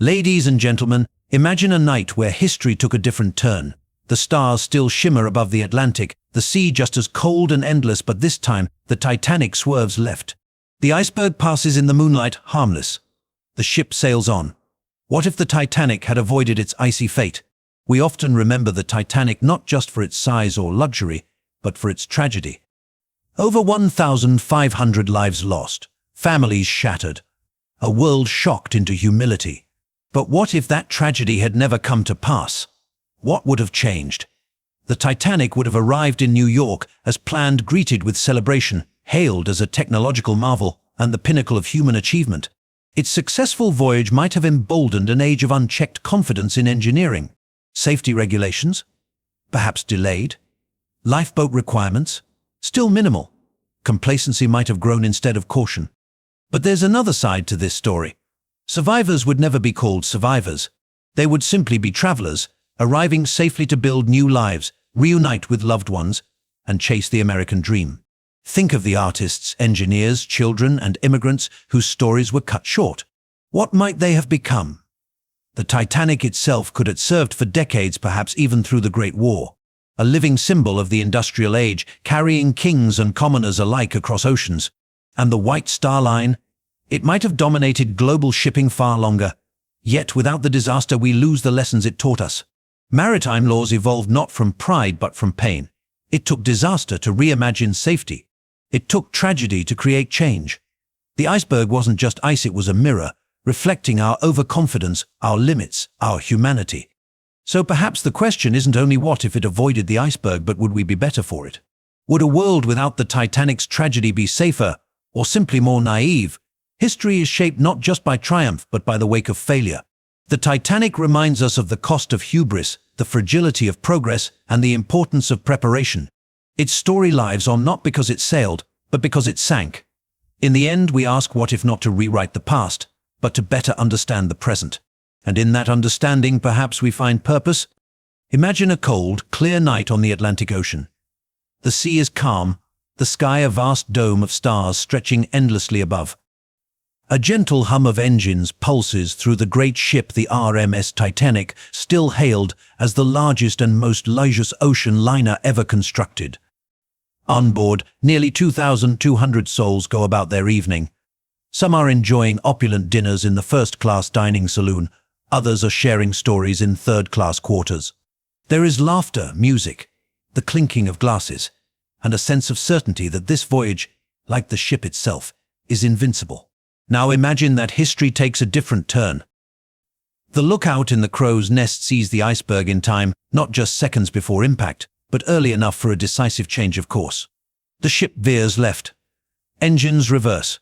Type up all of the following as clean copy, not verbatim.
Ladies and gentlemen, imagine a night where history took a different turn. The stars still shimmer above the Atlantic, the sea just as cold and endless, but this time, the Titanic swerves left. The iceberg passes in the moonlight, harmless. The ship sails on. What if the Titanic had avoided its icy fate? We often remember the Titanic not just for its size or luxury, but for its tragedy. Over 1,500 lives lost, families shattered, a world shocked into humility. But what if that tragedy had never come to pass? What would have changed? The Titanic would have arrived in New York as planned, greeted with celebration, hailed as a technological marvel and the pinnacle of human achievement. Its successful voyage might have emboldened an age of unchecked confidence in engineering. Safety regulations? Perhaps delayed. Lifeboat requirements? Still minimal. Complacency might have grown instead of caution. But there's another side to this story. Survivors would never be called survivors. They would simply be travelers, arriving safely to build new lives, reunite with loved ones, and chase the American dream. Think of the artists, engineers, children, and immigrants whose stories were cut short. What might they have become? The Titanic itself could have served for decades, perhaps even through the Great War. A living symbol of the industrial age, carrying kings and commoners alike across oceans. And the White Star Line? It might have dominated global shipping far longer. Yet without the disaster we lose the lessons it taught us. Maritime laws evolved not from pride but from pain. It took disaster to reimagine safety. It took tragedy to create change. The iceberg wasn't just ice, it was a mirror, reflecting our overconfidence, our limits, our humanity. So perhaps the question isn't only what if it avoided the iceberg, but would we be better for it? Would a world without the Titanic's tragedy be safer, or simply more naive? History is shaped not just by triumph, but by the wake of failure. The Titanic reminds us of the cost of hubris, the fragility of progress, and the importance of preparation. Its story lives on not because it sailed, but because it sank. In the end, we ask what if not to rewrite the past, but to better understand the present. And in that understanding, perhaps we find purpose. Imagine a cold, clear night on the Atlantic Ocean. The sea is calm, the sky a vast dome of stars stretching endlessly above. A gentle hum of engines pulses through the great ship, the RMS Titanic, still hailed as the largest and most luxurious ocean liner ever constructed. On board, nearly 2,200 souls go about their evening. Some are enjoying opulent dinners in the first-class dining saloon, others are sharing stories in third-class quarters. There is laughter, music, the clinking of glasses, and a sense of certainty that this voyage, like the ship itself, is invincible. Now imagine that history takes a different turn. The lookout in the crow's nest sees the iceberg in time, not just seconds before impact, but early enough for a decisive change of course. The ship veers left. Engines reverse.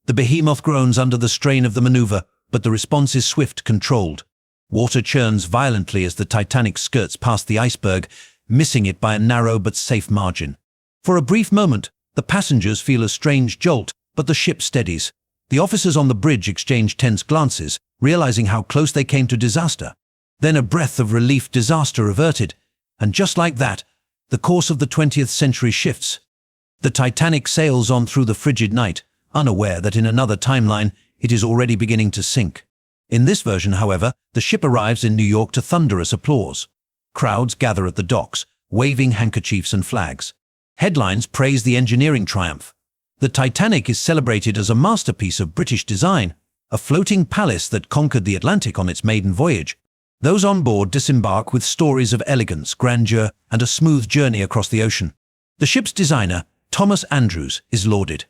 The behemoth groans under the strain of the maneuver, but the response is swift, controlled. Water churns violently as the Titanic skirts past the iceberg, missing it by a narrow but safe margin. For a brief moment, the passengers feel a strange jolt, but the ship steadies. The officers on the bridge exchange tense glances, realizing how close they came to disaster. Then a breath of relief, disaster averted. And just like that, the course of the 20th century shifts. The Titanic sails on through the frigid night, unaware that in another timeline, it is already beginning to sink. In this version, however, the ship arrives in New York to thunderous applause. Crowds gather at the docks, waving handkerchiefs and flags. Headlines praise the engineering triumph. The Titanic is celebrated as a masterpiece of British design, a floating palace that conquered the Atlantic on its maiden voyage. Those on board disembark with stories of elegance, grandeur, and a smooth journey across the ocean. The ship's designer, Thomas Andrews, is lauded.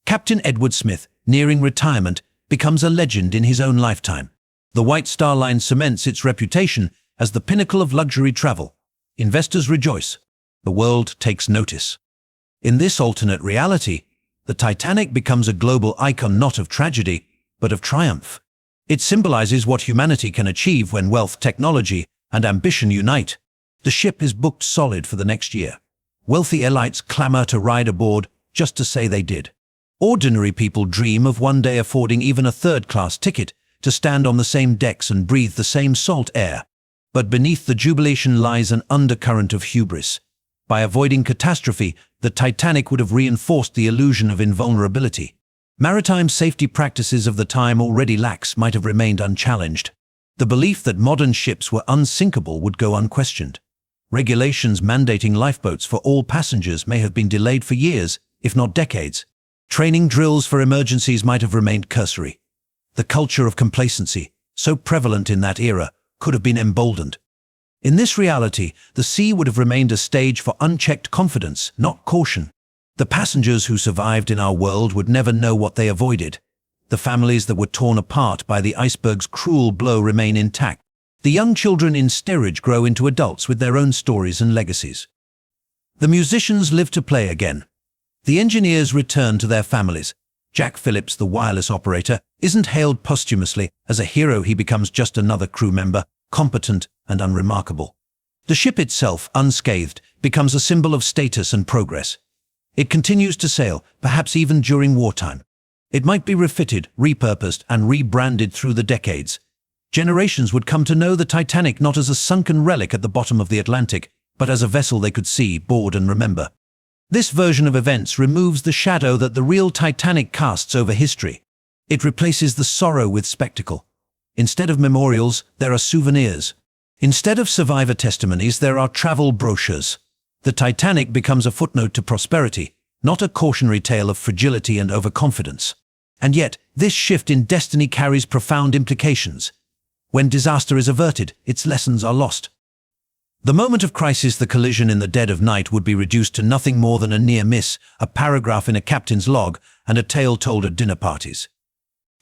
Captain Edward Smith, nearing retirement, becomes a legend in his own lifetime. The White Star Line cements its reputation as the pinnacle of luxury travel. Investors rejoice. The world takes notice. In this alternate reality, the Titanic becomes a global icon not of tragedy, but of triumph. It symbolizes what humanity can achieve when wealth, technology, and ambition unite. The ship is booked solid for the next year. Wealthy elites clamor to ride aboard just to say they did. Ordinary people dream of one day affording even a third-class ticket to stand on the same decks and breathe the same salt air. But beneath the jubilation lies an undercurrent of hubris. By avoiding catastrophe, the Titanic would have reinforced the illusion of invulnerability. Maritime safety practices of the time already lax might have remained unchallenged. The belief that modern ships were unsinkable would go unquestioned. Regulations mandating lifeboats for all passengers may have been delayed for years, if not decades. Training drills for emergencies might have remained cursory. The culture of complacency, so prevalent in that era, could have been emboldened. In this reality, the sea would have remained a stage for unchecked confidence, not caution. The passengers who survived in our world would never know what they avoided. The families that were torn apart by the iceberg's cruel blow remain intact. The young children in steerage grow into adults with their own stories and legacies. The musicians live to play again. The engineers return to their families. Jack Phillips, the wireless operator, isn't hailed posthumously. As a hero, he becomes just another crew member, competent and unremarkable. The ship itself, unscathed, becomes a symbol of status and progress. It continues to sail, perhaps even during wartime. It might be refitted, repurposed, and rebranded through the decades. Generations would come to know the Titanic not as a sunken relic at the bottom of the Atlantic, but as a vessel they could see, board, and remember. This version of events removes the shadow that the real Titanic casts over history. It replaces the sorrow with spectacle. Instead of memorials, there are souvenirs. Instead of survivor testimonies, there are travel brochures. The Titanic becomes a footnote to prosperity, not a cautionary tale of fragility and overconfidence. And yet, this shift in destiny carries profound implications. When disaster is averted, its lessons are lost. The moment of crisis, the collision in the dead of night, would be reduced to nothing more than a near miss, a paragraph in a captain's log, and a tale told at dinner parties.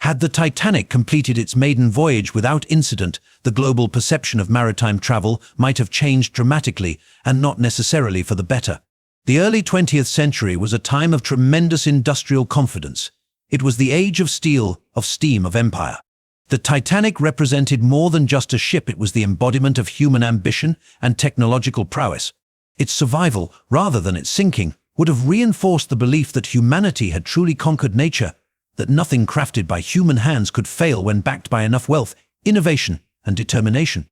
Had the Titanic completed its maiden voyage without incident, the global perception of maritime travel might have changed dramatically, and not necessarily for the better. The early 20th century was a time of tremendous industrial confidence. It was the age of steel, of steam, of empire. The Titanic represented more than just a ship. It was the embodiment of human ambition and technological prowess. Its survival, rather than its sinking, would have reinforced the belief that humanity had truly conquered nature, that nothing crafted by human hands could fail when backed by enough wealth, innovation, and determination.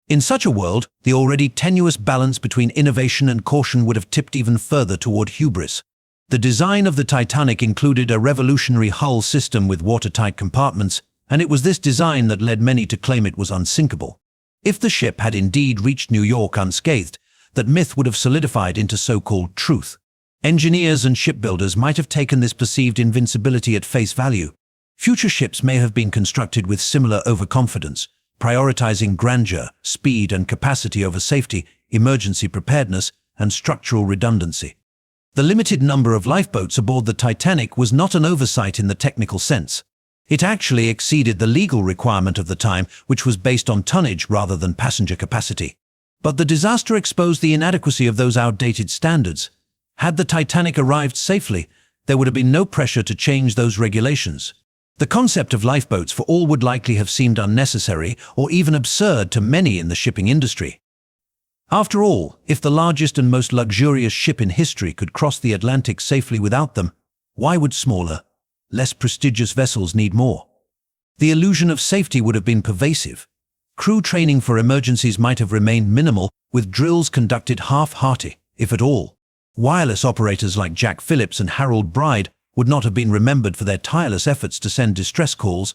In such a world, the already tenuous balance between innovation and caution would have tipped even further toward hubris. The design of the Titanic included a revolutionary hull system with watertight compartments, and it was this design that led many to claim it was unsinkable. If the ship had indeed reached New York unscathed, that myth would have solidified into so-called truth. Engineers and shipbuilders might have taken this perceived invincibility at face value. Future ships may have been constructed with similar overconfidence, prioritizing grandeur, speed, and capacity over safety, emergency preparedness, and structural redundancy. The limited number of lifeboats aboard the Titanic was not an oversight in the technical sense. It actually exceeded the legal requirement of the time, which was based on tonnage rather than passenger capacity. But the disaster exposed the inadequacy of those outdated standards. Had the Titanic arrived safely, there would have been no pressure to change those regulations. The concept of lifeboats for all would likely have seemed unnecessary or even absurd to many in the shipping industry. After all, if the largest and most luxurious ship in history could cross the Atlantic safely without them, why would smaller, less prestigious vessels need more? The illusion of safety would have been pervasive. Crew training for emergencies might have remained minimal, with drills conducted half-hearted, if at all. Wireless operators like Jack Phillips and Harold Bride would not have been remembered for their tireless efforts to send distress calls,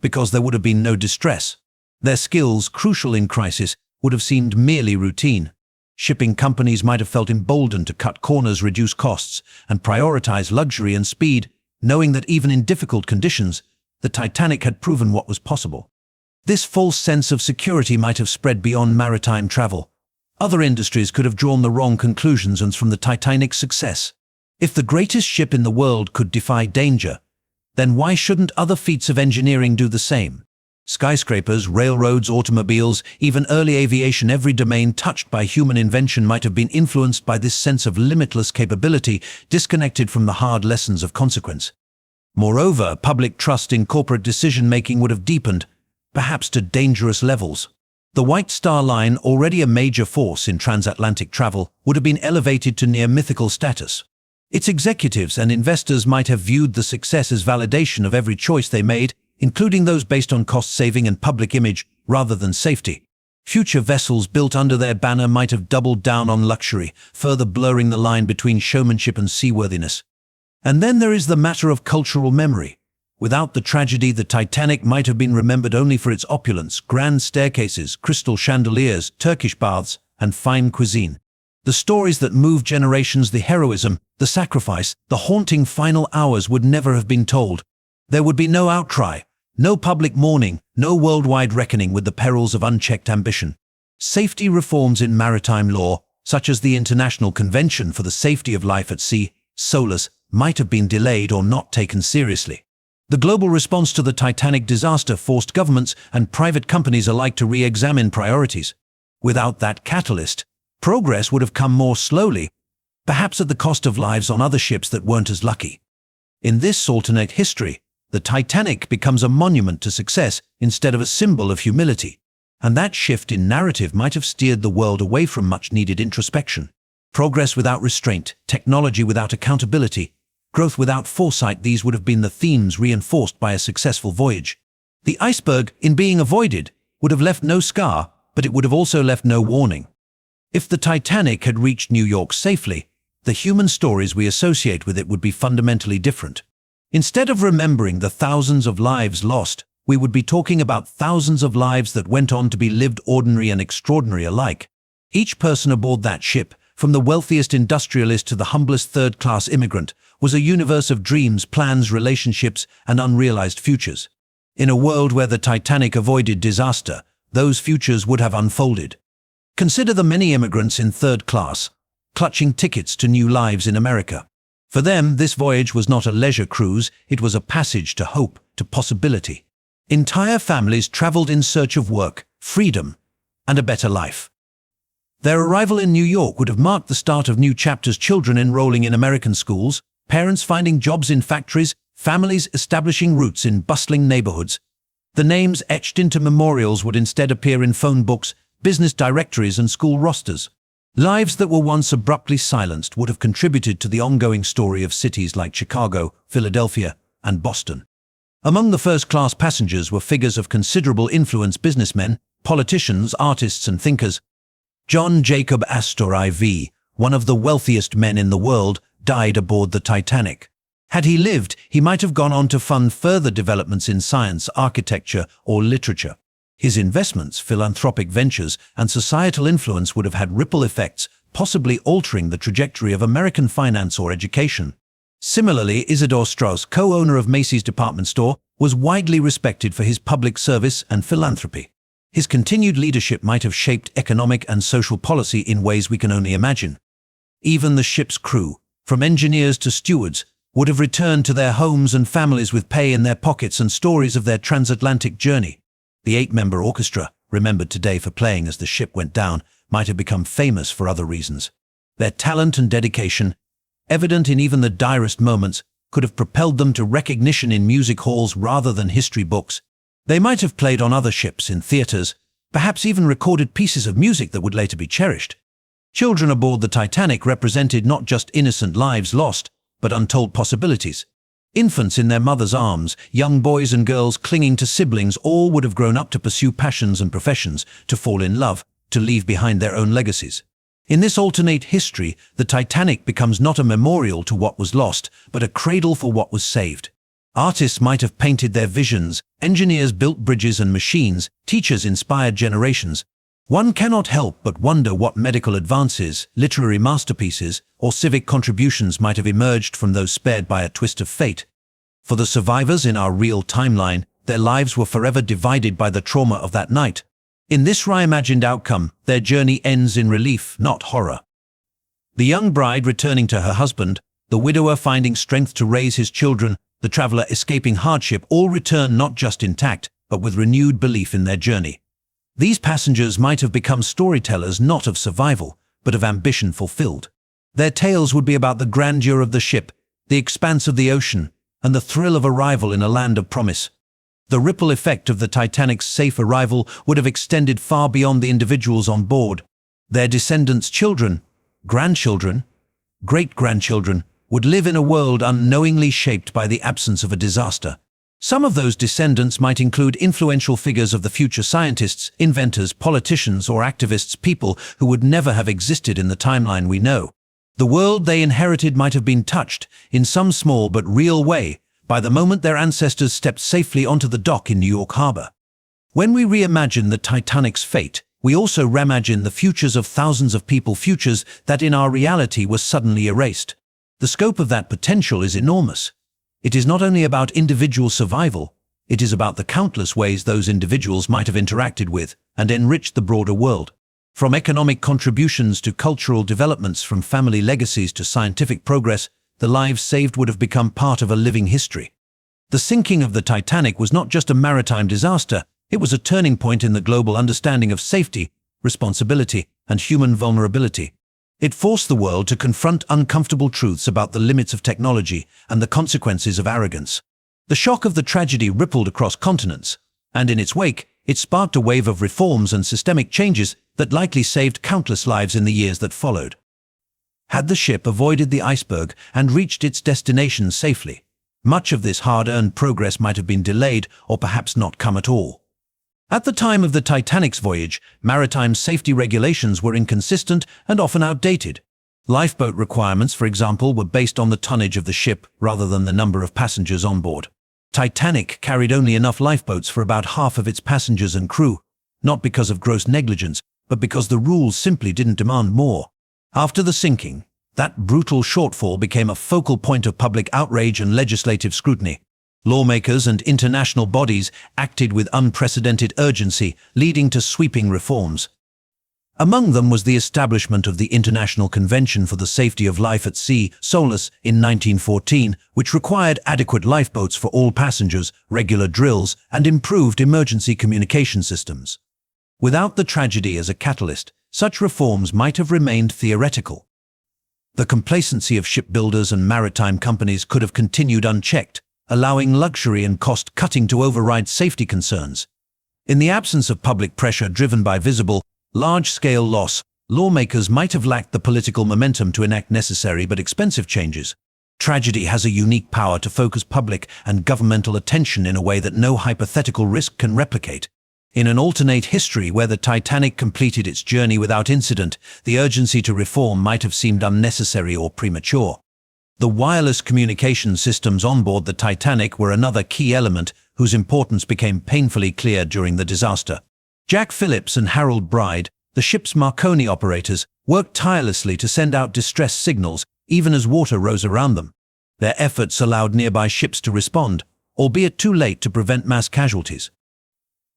because there would have been no distress. Their skills, crucial in crisis, would have seemed merely routine. Shipping companies might have felt emboldened to cut corners, reduce costs, and prioritize luxury and speed, knowing that even in difficult conditions, the Titanic had proven what was possible. This false sense of security might have spread beyond maritime travel. Other industries could have drawn the wrong conclusions from the Titanic's success. If the greatest ship in the world could defy danger, then why shouldn't other feats of engineering do the same? Skyscrapers, railroads, automobiles, even early aviation, every domain touched by human invention might have been influenced by this sense of limitless capability, disconnected from the hard lessons of consequence. Moreover, public trust in corporate decision-making would have deepened, perhaps to dangerous levels. The White Star Line, already a major force in transatlantic travel, would have been elevated to near mythical status. Its executives and investors might have viewed the success as validation of every choice they made, including those based on cost-saving and public image rather than safety. Future vessels built under their banner might have doubled down on luxury, further blurring the line between showmanship and seaworthiness. And then there is the matter of cultural memory. Without the tragedy, the Titanic might have been remembered only for its opulence, grand staircases, crystal chandeliers, Turkish baths, and fine cuisine. The stories that moved generations, the heroism, the sacrifice, the haunting final hours would never have been told. There would be no outcry, no public mourning, no worldwide reckoning with the perils of unchecked ambition. Safety reforms in maritime law, such as the International Convention for the Safety of Life at Sea, SOLAS, might have been delayed or not taken seriously. The global response to the Titanic disaster forced governments and private companies alike to re-examine priorities. Without that catalyst, progress would have come more slowly, perhaps at the cost of lives on other ships that weren't as lucky. In this alternate history, the Titanic becomes a monument to success instead of a symbol of humility. And that shift in narrative might have steered the world away from much-needed introspection. Progress without restraint, technology without accountability, growth without foresight, these would have been the themes reinforced by a successful voyage. The iceberg, in being avoided, would have left no scar, but it would have also left no warning. If the Titanic had reached New York safely, the human stories we associate with it would be fundamentally different. Instead of remembering the thousands of lives lost, we would be talking about thousands of lives that went on to be lived ordinary and extraordinary alike. Each person aboard that ship, from the wealthiest industrialist to the humblest third-class immigrant, was a universe of dreams, plans, relationships, and unrealized futures. In a world where the Titanic avoided disaster, those futures would have unfolded. Consider the many immigrants in third class, clutching tickets to new lives in America. For them, this voyage was not a leisure cruise, it was a passage to hope, to possibility. Entire families traveled in search of work, freedom, and a better life. Their arrival in New York would have marked the start of new chapters, children enrolling in American schools, parents finding jobs in factories, families establishing roots in bustling neighborhoods. The names etched into memorials would instead appear in phone books, business directories, and school rosters. Lives that were once abruptly silenced would have contributed to the ongoing story of cities like Chicago, Philadelphia, and Boston. Among the first-class passengers were figures of considerable influence: businessmen, politicians, artists, and thinkers. John Jacob Astor IV, one of the wealthiest men in the world, died aboard the Titanic. Had he lived, he might have gone on to fund further developments in science, architecture, or literature. His investments, philanthropic ventures, and societal influence would have had ripple effects, possibly altering the trajectory of American finance or education. Similarly, Isidor Straus, co-owner of Macy's department store, was widely respected for his public service and philanthropy. His continued leadership might have shaped economic and social policy in ways we can only imagine. Even the ship's crew, from engineers to stewards, would have returned to their homes and families with pay in their pockets and stories of their transatlantic journey. The 8-member orchestra, remembered today for playing as the ship went down, might have become famous for other reasons. Their talent and dedication, evident in even the direst moments, could have propelled them to recognition in music halls rather than history books. They might have played on other ships, in theaters, perhaps even recorded pieces of music that would later be cherished. Children aboard the Titanic represented not just innocent lives lost, but untold possibilities. Infants in their mother's arms, young boys and girls clinging to siblings, all would have grown up to pursue passions and professions, to fall in love, to leave behind their own legacies. In this alternate history, the Titanic becomes not a memorial to what was lost, but a cradle for what was saved. Artists might have painted their visions, engineers built bridges and machines, teachers inspired generations. One cannot help but wonder what medical advances, literary masterpieces, or civic contributions might have emerged from those spared by a twist of fate. For the survivors in our real timeline, their lives were forever divided by the trauma of that night. In this reimagined outcome, their journey ends in relief, not horror. The young bride returning to her husband, the widower finding strength to raise his children, the traveler escaping hardship, all return not just intact, but with renewed belief in their journey. These passengers might have become storytellers not of survival, but of ambition fulfilled. Their tales would be about the grandeur of the ship, the expanse of the ocean, and the thrill of arrival in a land of promise. The ripple effect of the Titanic's safe arrival would have extended far beyond the individuals on board. Their descendants' children, grandchildren, great-grandchildren, would live in a world unknowingly shaped by the absence of a disaster. Some of those descendants might include influential figures of the future: scientists, inventors, politicians, or activists, people who would never have existed in the timeline we know. The world they inherited might have been touched, in some small but real way, by the moment their ancestors stepped safely onto the dock in New York Harbor. When we reimagine the Titanic's fate, we also reimagine the futures of thousands of people, futures that in our reality were suddenly erased. The scope of that potential is enormous. It is not only about individual survival, it is about the countless ways those individuals might have interacted with and enriched the broader world. From economic contributions to cultural developments, from family legacies to scientific progress, the lives saved would have become part of a living history. The sinking of the Titanic was not just a maritime disaster, it was a turning point in the global understanding of safety, responsibility, and human vulnerability. It forced the world to confront uncomfortable truths about the limits of technology and the consequences of arrogance. The shock of the tragedy rippled across continents, and in its wake, it sparked a wave of reforms and systemic changes that likely saved countless lives in the years that followed. Had the ship avoided the iceberg and reached its destination safely, much of this hard-earned progress might have been delayed or perhaps not come at all. At the time of the Titanic's voyage, maritime safety regulations were inconsistent and often outdated. Lifeboat requirements, for example, were based on the tonnage of the ship rather than the number of passengers on board. Titanic carried only enough lifeboats for about half of its passengers and crew, not because of gross negligence, but because the rules simply didn't demand more. After the sinking, that brutal shortfall became a focal point of public outrage and legislative scrutiny. Lawmakers and international bodies acted with unprecedented urgency, leading to sweeping reforms. Among them was the establishment of the International Convention for the Safety of Life at Sea, SOLAS, in 1914, which required adequate lifeboats for all passengers, regular drills, and improved emergency communication systems. Without the tragedy as a catalyst, such reforms might have remained theoretical. The complacency of shipbuilders and maritime companies could have continued unchecked, allowing luxury and cost-cutting to override safety concerns. In the absence of public pressure driven by visible, large-scale loss, lawmakers might have lacked the political momentum to enact necessary but expensive changes. Tragedy has a unique power to focus public and governmental attention in a way that no hypothetical risk can replicate. In an alternate history where the Titanic completed its journey without incident, the urgency to reform might have seemed unnecessary or premature. The wireless communication systems on board the Titanic were another key element whose importance became painfully clear during the disaster. Jack Phillips and Harold Bride, the ship's Marconi operators, worked tirelessly to send out distress signals even as water rose around them. Their efforts allowed nearby ships to respond, albeit too late to prevent mass casualties.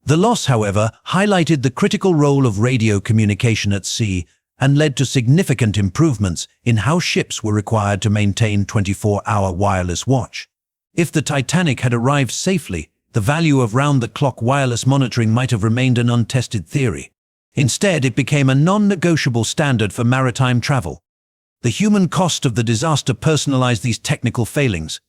The loss, however, highlighted the critical role of radio communication at sea and led to significant improvements in how ships were required to maintain 24-hour wireless watch. If the Titanic had arrived safely, the value of round-the-clock wireless monitoring might have remained an untested theory. Instead, it became a non-negotiable standard for maritime travel. The human cost of the disaster personalized these technical failings.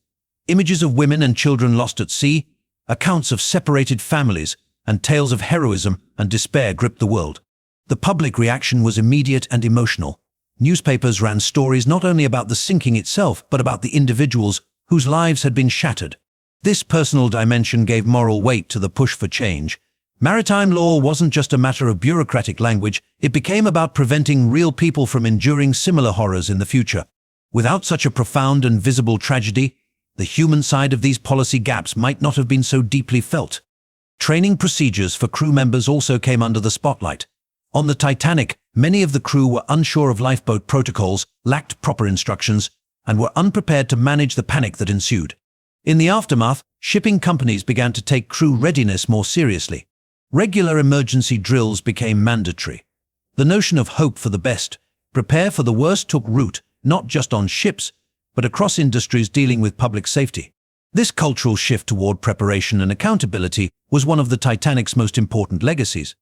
Images of women and children lost at sea, accounts of separated families, and tales of heroism and despair gripped the world. The public reaction was immediate and emotional. Newspapers ran stories not only about the sinking itself, but about the individuals whose lives had been shattered. This personal dimension gave moral weight to the push for change. Maritime law wasn't just a matter of bureaucratic language, it became about preventing real people from enduring similar horrors in the future. Without such a profound and visible tragedy, the human side of these policy gaps might not have been so deeply felt. Training procedures for crew members also came under the spotlight. On the Titanic, many of the crew were unsure of lifeboat protocols, lacked proper instructions, and were unprepared to manage the panic that ensued. In the aftermath, shipping companies began to take crew readiness more seriously. Regular emergency drills became mandatory. The notion of hope for the best, prepare for the worst took root, not just on ships, but across industries dealing with public safety. This cultural shift toward preparation and accountability was one of the Titanic's most important legacies.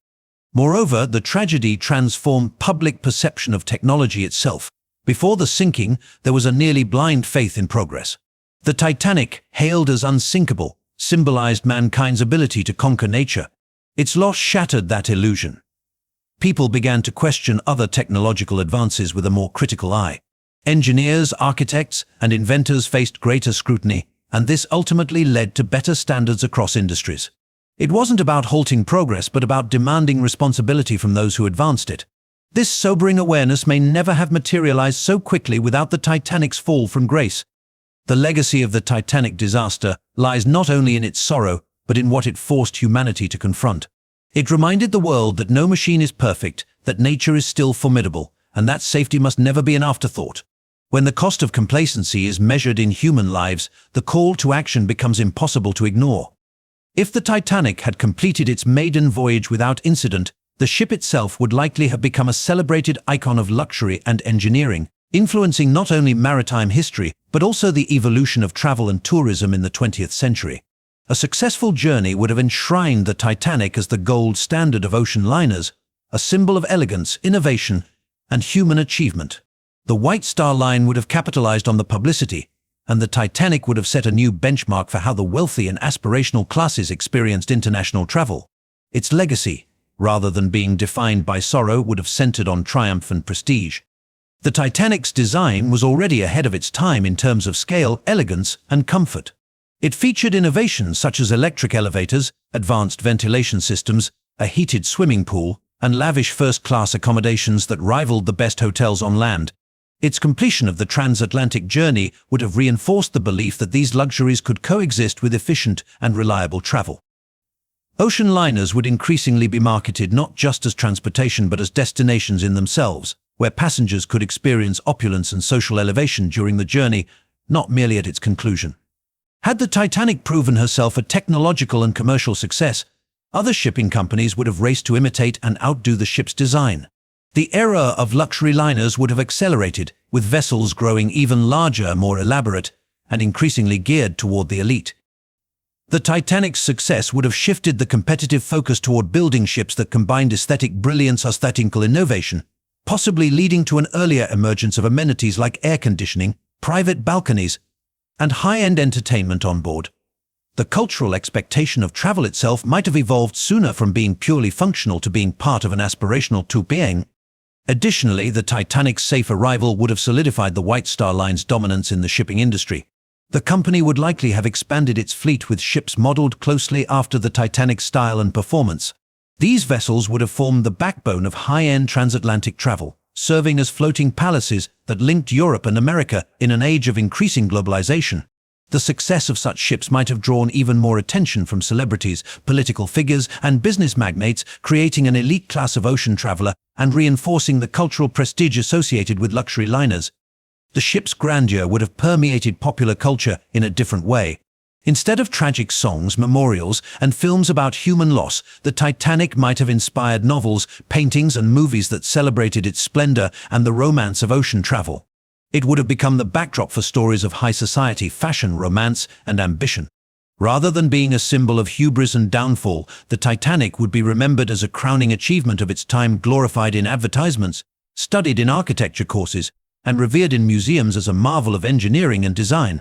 Moreover, the tragedy transformed public perception of technology itself. Before the sinking, there was a nearly blind faith in progress. The Titanic, hailed as unsinkable, symbolized mankind's ability to conquer nature. Its loss shattered that illusion. People began to question other technological advances with a more critical eye. Engineers, architects, and inventors faced greater scrutiny, and this ultimately led to better standards across industries. It wasn't about halting progress, but about demanding responsibility from those who advanced it. This sobering awareness may never have materialized so quickly without the Titanic's fall from grace. The legacy of the Titanic disaster lies not only in its sorrow, but in what it forced humanity to confront. It reminded the world that no machine is perfect, that nature is still formidable, and that safety must never be an afterthought. When the cost of complacency is measured in human lives, the call to action becomes impossible to ignore. If the Titanic had completed its maiden voyage without incident, the ship itself would likely have become a celebrated icon of luxury and engineering, influencing not only maritime history, but also the evolution of travel and tourism in the 20th century. A successful journey would have enshrined the Titanic as the gold standard of ocean liners, a symbol of elegance, innovation, and human achievement. The White Star Line would have capitalized on the publicity, and the Titanic would have set a new benchmark for how the wealthy and aspirational classes experienced international travel. Its legacy, rather than being defined by sorrow, would have centered on triumph and prestige. The Titanic's design was already ahead of its time in terms of scale, elegance, and comfort. It featured innovations such as electric elevators, advanced ventilation systems, a heated swimming pool, and lavish first-class accommodations that rivaled the best hotels on land. Its completion of the transatlantic journey would have reinforced the belief that these luxuries could coexist with efficient and reliable travel. Ocean liners would increasingly be marketed not just as transportation but as destinations in themselves, where passengers could experience opulence and social elevation during the journey, not merely at its conclusion. Had the Titanic proven herself a technological and commercial success, other shipping companies would have raced to imitate and outdo the ship's design. The era of luxury liners would have accelerated, with vessels growing even larger, more elaborate, and increasingly geared toward the elite. The Titanic's success would have shifted the competitive focus toward building ships that combined aesthetic brilliance with technical innovation, possibly leading to an earlier emergence of amenities like air conditioning, private balconies, and high-end entertainment on board. The cultural expectation of travel itself might have evolved sooner from being purely functional to being part of an aspirational well-being. Additionally, the Titanic's safe arrival would have solidified the White Star Line's dominance in the shipping industry. The company would likely have expanded its fleet with ships modeled closely after the Titanic's style and performance. These vessels would have formed the backbone of high-end transatlantic travel, serving as floating palaces that linked Europe and America in an age of increasing globalization. The success of such ships might have drawn even more attention from celebrities, political figures, and business magnates, creating an elite class of ocean traveler and reinforcing the cultural prestige associated with luxury liners. The ship's grandeur would have permeated popular culture in a different way. Instead of tragic songs, memorials, and films about human loss, the Titanic might have inspired novels, paintings, and movies that celebrated its splendor and the romance of ocean travel. It would have become the backdrop for stories of high society, fashion, romance, and ambition. Rather than being a symbol of hubris and downfall, the Titanic would be remembered as a crowning achievement of its time, glorified in advertisements, studied in architecture courses, and revered in museums as a marvel of engineering and design.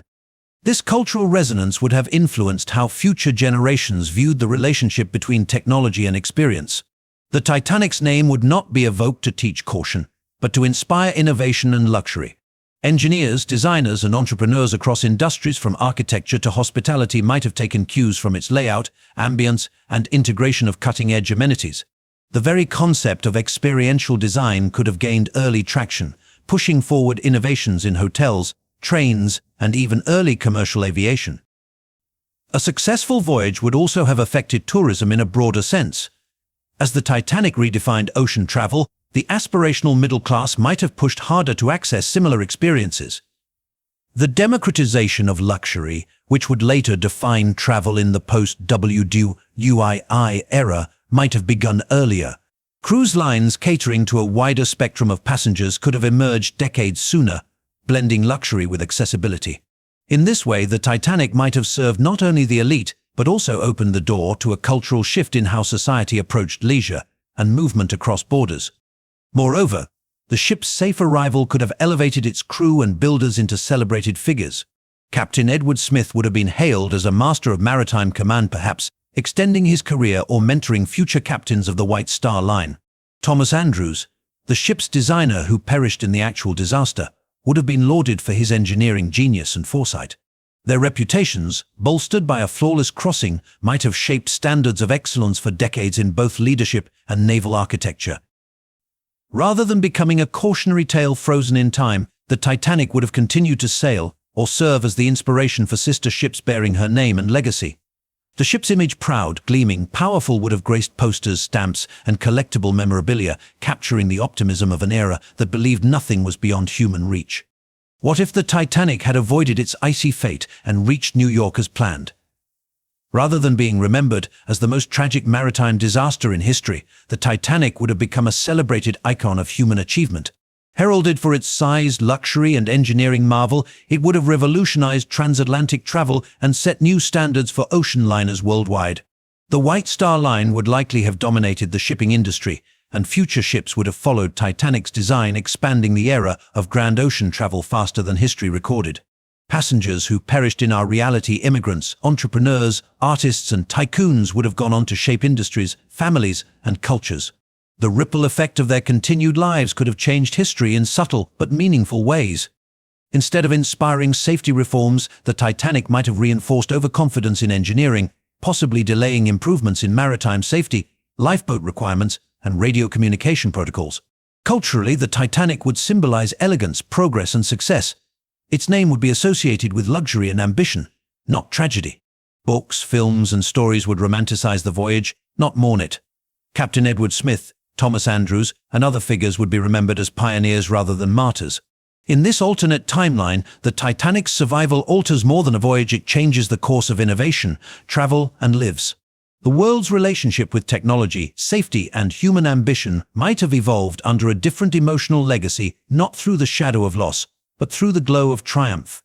This cultural resonance would have influenced how future generations viewed the relationship between technology and experience. The Titanic's name would not be evoked to teach caution, but to inspire innovation and luxury. Engineers, designers, and entrepreneurs across industries from architecture to hospitality might have taken cues from its layout, ambience, and integration of cutting-edge amenities. The very concept of experiential design could have gained early traction, pushing forward innovations in hotels, trains, and even early commercial aviation. A successful voyage would also have affected tourism in a broader sense. As the Titanic redefined ocean travel, the aspirational middle class might have pushed harder to access similar experiences. The democratization of luxury, which would later define travel in the post-WWII era, might have begun earlier. Cruise lines catering to a wider spectrum of passengers could have emerged decades sooner, blending luxury with accessibility. In this way, the Titanic might have served not only the elite, but also opened the door to a cultural shift in how society approached leisure and movement across borders. Moreover, the ship's safe arrival could have elevated its crew and builders into celebrated figures. Captain Edward Smith would have been hailed as a master of maritime command, perhaps extending his career or mentoring future captains of the White Star Line. Thomas Andrews, the ship's designer who perished in the actual disaster, would have been lauded for his engineering genius and foresight. Their reputations, bolstered by a flawless crossing, might have shaped standards of excellence for decades in both leadership and naval architecture. Rather than becoming a cautionary tale frozen in time, the Titanic would have continued to sail or serve as the inspiration for sister ships bearing her name and legacy. The ship's image, proud, gleaming, powerful, would have graced posters, stamps, and collectible memorabilia, capturing the optimism of an era that believed nothing was beyond human reach. What if the Titanic had avoided its icy fate and reached New York as planned? Rather than being remembered as the most tragic maritime disaster in history, the Titanic would have become a celebrated icon of human achievement. Heralded for its size, luxury, and engineering marvel, it would have revolutionized transatlantic travel and set new standards for ocean liners worldwide. The White Star Line would likely have dominated the shipping industry, and future ships would have followed Titanic's design, expanding the era of grand ocean travel faster than history recorded. Passengers who perished in our reality, immigrants, entrepreneurs, artists, and tycoons, would have gone on to shape industries, families, and cultures. The ripple effect of their continued lives could have changed history in subtle but meaningful ways. Instead of inspiring safety reforms, the Titanic might have reinforced overconfidence in engineering, possibly delaying improvements in maritime safety, lifeboat requirements, and radio communication protocols. Culturally, the Titanic would symbolize elegance, progress, and success. Its name would be associated with luxury and ambition, not tragedy. Books, films, and stories would romanticize the voyage, not mourn it. Captain Edward Smith, Thomas Andrews, and other figures would be remembered as pioneers rather than martyrs. In this alternate timeline, the Titanic's survival alters more than a voyage, it changes the course of innovation, travel, and lives. The world's relationship with technology, safety, and human ambition might have evolved under a different emotional legacy, not through the shadow of loss, but through the glow of triumph.